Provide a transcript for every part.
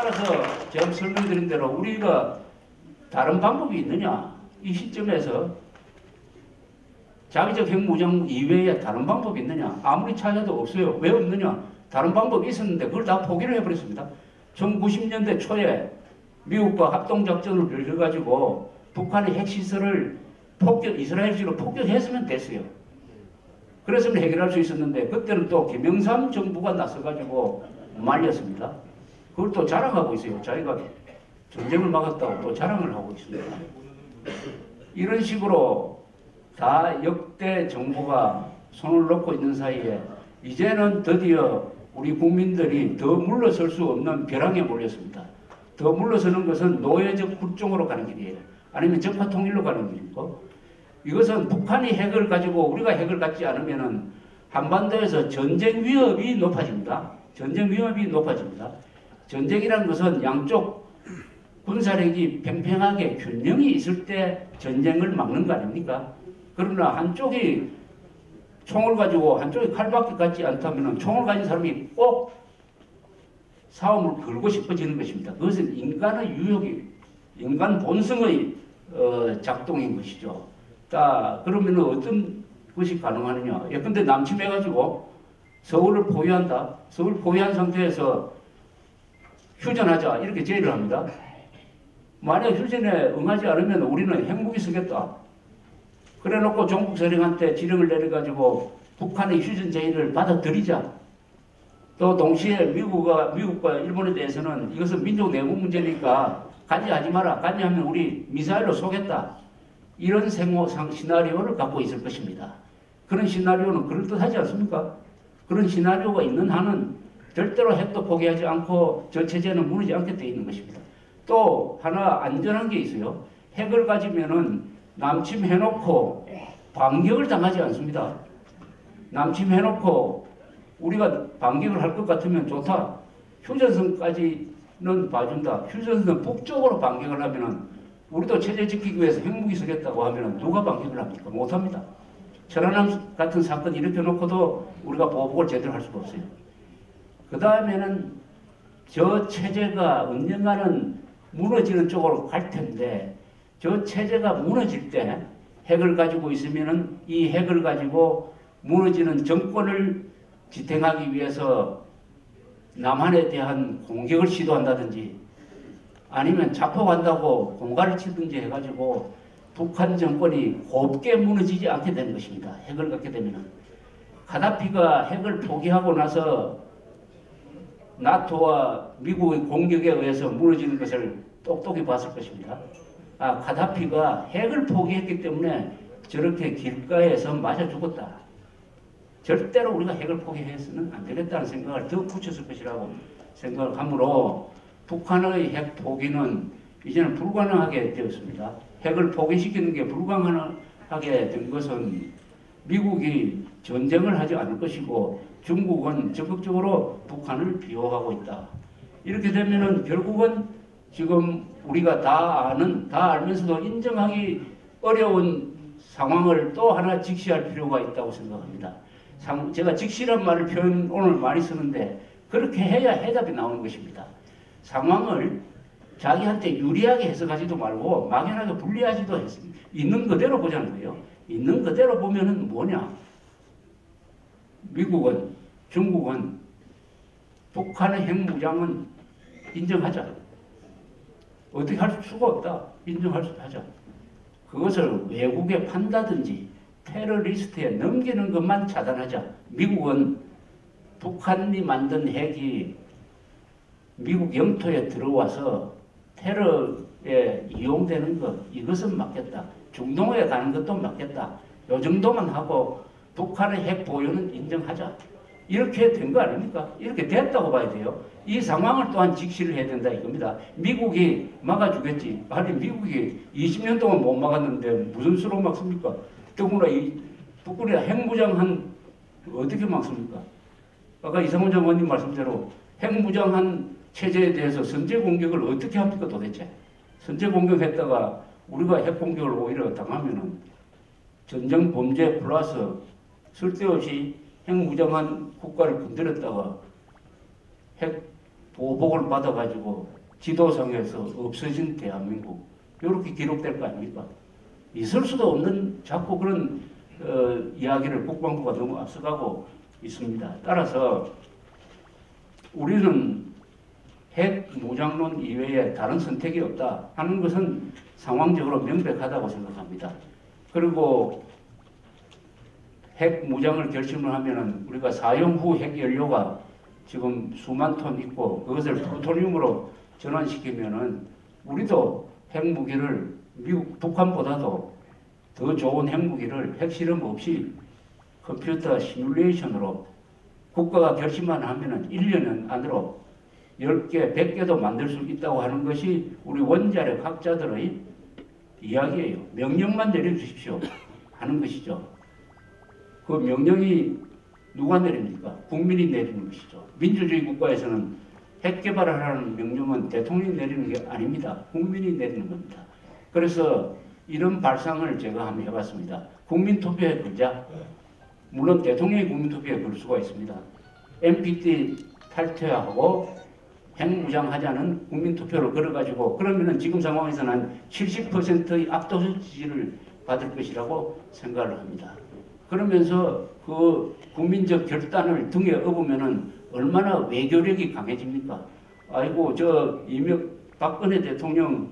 따라서 제가 설명드린 대로 우리가 다른 방법이 있느냐? 이 시점에서 자기적 핵무장 이외에 다른 방법이 있느냐? 아무리 찾아도 없어요. 왜 없느냐? 다른 방법이 있었는데 그걸 다 포기를 해버렸습니다. 1990년대 초에 미국과 합동작전을 벌여가지고 북한의 핵시설을 이스라엘식으로 폭격했으면 됐어요. 그랬으면 해결할 수 있었는데 그때는 또 김영삼 정부가 나서가지고 말렸습니다. 그걸 또 자랑하고 있어요. 자기가 전쟁을 막았다고 또 자랑을 하고 있습니다. 이런 식으로 다 역대 정부가 손을 놓고 있는 사이에 이제는 드디어 우리 국민들이 더 물러설 수 없는 벼랑에 몰렸습니다. 더 물러서는 것은 노예적 굴종으로 가는 길이에요. 아니면 적화 통일로 가는 길이고, 이것은 북한이 핵을 가지고 우리가 핵을 갖지 않으면은 한반도에서 전쟁 위협이 높아집니다. 전쟁 위협이 높아집니다. 전쟁이라는 것은 양쪽 군사력이 팽팽하게 균형이 있을 때 전쟁을 막는 거 아닙니까? 그러나 한쪽이 총을 가지고 한쪽이 칼밖에 갖지 않다면 총을 가진 사람이 꼭 싸움을 걸고 싶어지는 것입니다. 그것은 인간의 유혹이, 인간 본성의 작동인 것이죠. 자, 그러면 어떤 것이 가능하느냐? 예컨대 남침해가지고 서울을 포위한다. 서울 포위한 상태에서 휴전하자. 이렇게 제의를 합니다. 만약 휴전에 응하지 않으면 우리는 핵무기 쓰겠다. 그래 놓고 종북 세력한테 지령을 내려가지고 북한의 휴전 제의를 받아들이자. 또 동시에 미국과 일본에 대해서는 이것은 민족 내부 문제니까 간지하지 마라. 간지하면 우리 미사일로 쏘겠다. 이런 시나리오를 갖고 있을 것입니다. 그런 시나리오는 그럴듯하지 않습니까? 그런 시나리오가 있는 한은 절대로 핵도 포기하지 않고 저 체제는 무너지지 않게 되어 있는 것입니다. 또 하나 안전한 게 있어요. 핵을 가지면은 남침해놓고 반격을 당하지 않습니다. 남침해놓고 우리가 반격을 할 것 같으면 좋다. 휴전선까지는 봐준다. 휴전선 북쪽으로 반격을 하면은 우리도 체제 지키기 위해서 핵무기 쓰겠다고 하면은 누가 반격을 합니까? 못합니다. 천안함 같은 사건 일으켜놓고도 우리가 보복을 제대로 할 수가 없어요. 그 다음에는 저 체제가 언젠가는 무너지는 쪽으로 갈 텐데 저 체제가 무너질 때 핵을 가지고 있으면은 이 핵을 가지고 무너지는 정권을 지탱하기 위해서 남한에 대한 공격을 시도한다든지 아니면 자폭한다고 공갈을 치든지 해가지고 북한 정권이 곱게 무너지지 않게 되는 것입니다. 핵을 갖게 되면은. 카다피가 핵을 포기하고 나서 나토와 미국의 공격에 의해서 무너지는 것을 똑똑히 봤을 것입니다. 카다피가 핵을 포기했기 때문에 저렇게 길가에서 맞아 죽었다. 절대로 우리가 핵을 포기해서는 안 되겠다는 생각을 더 굳혔을 것이라고 생각을 하므로 북한의 핵 포기는 이제는 불가능하게 되었습니다. 핵을 포기시키는 게 불가능하게 된 것은 미국이 전쟁을 하지 않을 것이고 중국은 적극적으로 북한을 비호하고 있다. 이렇게 되면은 결국은 지금 우리가 다 알면서도 인정하기 어려운 상황을 또 하나 직시할 필요가 있다고 생각합니다. 제가 직시란 말을 오늘 많이 쓰는데 그렇게 해야 해답이 나오는 것입니다. 상황을 자기한테 유리하게 해석하지도 말고 막연하게 불리하지도 했습니다. 있는 그대로 보자는 거예요. 있는 그대로 보면은 뭐냐? 미국은, 중국은 북한의 핵무장은 인정하자. 어떻게 할 수가 없다. 인정하자. 그것을 외국에 판다든지 테러리스트에 넘기는 것만 차단하자. 미국은 북한이 만든 핵이 미국 영토에 들어와서 테러에 이용되는 것, 이것은 막겠다. 중동에 가는 것도 막겠다. 요 정도만 하고 북한의 핵 보유는 인정하자. 이렇게 된 거 아닙니까? 이렇게 됐다고 봐야 돼요. 이 상황을 또한 직시를 해야 된다 이겁니다. 미국이 막아주겠지. 아니 미국이 20년 동안 못 막았는데 무슨 수로 막습니까? 더구나 북한이 핵무장한 어떻게 막습니까? 아까 이상훈 장관님 말씀대로 핵무장한 체제에 대해서 선제 공격을 어떻게 합니까 도대체? 선제 공격했다가 우리가 핵 공격을 오히려 당하면은 전쟁 범죄 플러스 쓸데없이 핵무장한 국가를 건드렸다가 핵 보복을 받아가지고 지도상에서 없어진 대한민국 이렇게 기록될 거 아닙니까? 있을 수도 없는 자꾸 그런 이야기를 국방부가 너무 앞서가고 있습니다. 따라서 우리는 핵 무장론 이외에 다른 선택이 없다 하는 것은 상황적으로 명백하다고 생각합니다. 그리고 핵 무장을 결심을 하면은 우리가 사용 후 핵 연료가 지금 수만 톤 있고 그것을 플루토늄으로 전환시키면은 우리도 핵무기를 북한보다도 더 좋은 핵무기를 핵실험 없이 컴퓨터 시뮬레이션으로 국가가 결심만 하면은 1년 안으로 10개, 100개도 만들 수 있다고 하는 것이 우리 원자력 학자들의 이야기예요. 명령만 내려주십시오 하는 것이죠. 그 명령이 누가 내립니까? 국민이 내리는 것이죠. 민주주의 국가에서는 핵 개발을 하라는 명령은 대통령이 내리는 게 아닙니다. 국민이 내리는 겁니다. 그래서 이런 발상을 제가 한번 해봤습니다. 국민투표에 걸자. 물론 대통령이 국민투표에 걸 수가 있습니다. NPT 탈퇴하고 핵무장하자는 국민투표를 걸어가지고 그러면은 지금 상황에서는 한 70%의 압도적 지지를 받을 것이라고 생각을 합니다. 그러면서 그 국민적 결단을 등에 업으면은 얼마나 외교력이 강해집니까? 아이고 박근혜 대통령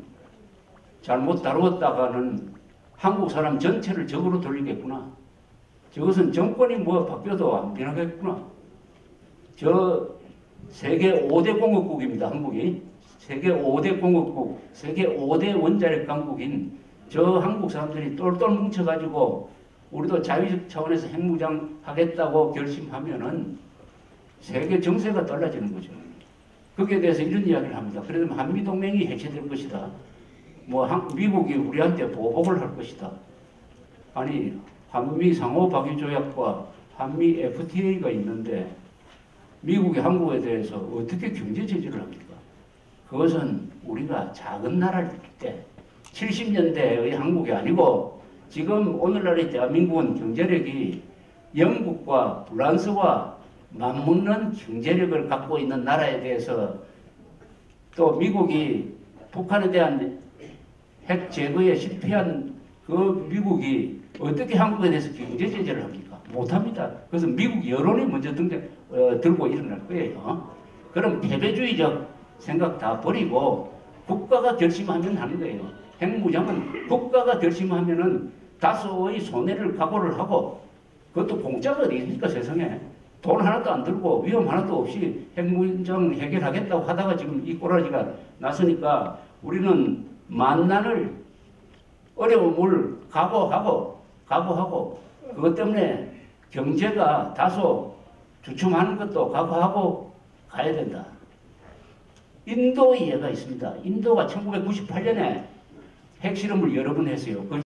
잘못 다루었다가는 한국 사람 전체를 적으로 돌리겠구나. 저것은 정권이 뭐 바뀌어도 안 변하겠구나. 세계 5대 공업국입니다. 한국이. 세계 5대 공업국, 세계 5대 원자력 강국인 저 한국 사람들이 똘똘 뭉쳐가지고 우리도 자유적 차원에서 핵무장 하겠다고 결심하면은 세계 정세가 달라지는 거죠. 거기에 대해서 이런 이야기를 합니다. 그래도 한미동맹이 해체될 것이다. 미국이 우리한테 보복을 할 것이다. 아니, 한미 상호박유조약과 한미 FTA가 있는데 미국이 한국에 대해서 어떻게 경제 제재를 합니까? 그것은 우리가 작은 나라일 때 70년대의 한국이 아니고 지금 오늘날의 대한민국은 경제력이 영국과 프랑스와 맞먹는 경제력을 갖고 있는 나라에 대해서 또 미국이 북한에 대한 핵 제거에 실패한 그 미국이 어떻게 한국에 대해서 경제 제재를 합니까? 못합니다. 그래서 미국 여론이 먼저 들고 일어날 거예요. 그럼 패배주의적 생각 다 버리고 국가가 결심하면 하는 거예요. 핵무장은 국가가 결심하면은 다소의 손해를 각오를 하고 그것도 공짜가 어디 있습니까 세상에. 돈 하나도 안 들고 위험 하나도 없이 핵무장 해결하겠다고 하다가 지금 이 꼬라지가 났으니까 우리는 만난을 어려움을 각오하고 그것 때문에 경제가 다소 주춤하는 것도 각오하고 가야 된다. 인도의 예가 있습니다. 인도가 1998년에 핵실험을 여러 번 했어요.